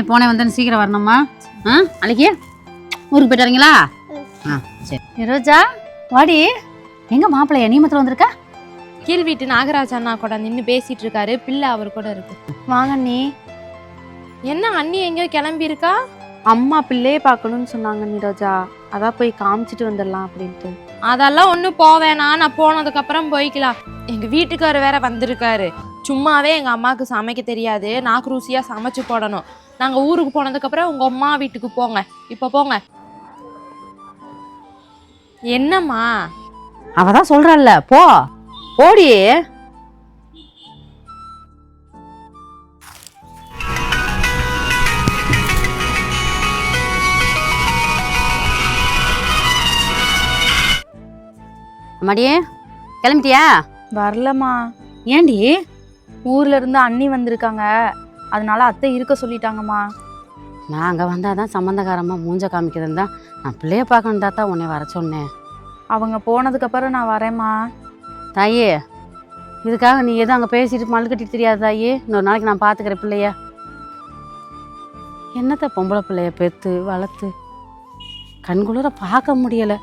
போனே வந்தேன்னு சீக்கிரம் வரணுமா? அன்னைக்கு ஊருக்கு போயிட்டு வரீங்களா? சரி. ரோஜா வாடி. எங்க மாப்பிள்ளைய நீ மாத்திரம் வந்திருக்க? கீழ் வீட்டு நாகராஜ் அண்ணா கூட நின்று பேசிட்டு இருக்காரு. பிள்ளை அவர் கூட இருக்கு. வாங்க நீ. என்ன அண்ணி எங்கேயோ கிளம்பி இருக்கா? அம்மா பிள்ளையே பார்க்கணும்னு சொன்னாங்க நீரோஜா, அதான் போய் காமிச்சிட்டு வந்துடலாம் அப்படின்ட்டு. அதெல்லாம் ஒன்றும் போவேனா, நான் போனதுக்கு அப்புறம் போய்க்கலாம். எங்க வீட்டுக்காரு வேற வந்திருக்காரு. சும்மாவே எங்க அம்மாவுக்கு சமைக்க தெரியாது, நாக்கு ருசியா சமைச்சு போடணும். நாங்க ஊருக்கு போனதுக்கு அப்புறம் உங்க அம்மா வீட்டுக்கு போங்க. இப்ப போங்க. என்னம்மா? அவதான் சொல்றல்ல, போ போடி. அம்மாடியே கிளம்பிட்டியா? வரலம்மா. ஏண்டி? ஊர்ல இருந்து அண்ணி வந்திருக்காங்க, அதனால அத்தை இருக்க சொல்லிட்டாங்கம்மா. நான் அங்கே வந்தால் தான் சம்மந்தக்காரமாக மூஞ்ச காமிக்கிறதுன்னு தான் நான் பிள்ளைய பார்க்கணும் தாத்தா உன்னை வர சொன்னேன். அவங்க போனதுக்கு அப்புறம் நான் வரேம்மா. தாயே, இதுக்காக நீ எதுவும் அங்கே பேசிட்டு மல்லு கட்டிட்டு தெரியாது தாயே. இன்னொரு நாளைக்கு நான் பார்த்துக்கிறேன் பிள்ளைய. என்னத்த பொம்பளை பிள்ளைய பெற்று வளர்த்து கண்குளிர பார்க்க முடியலை.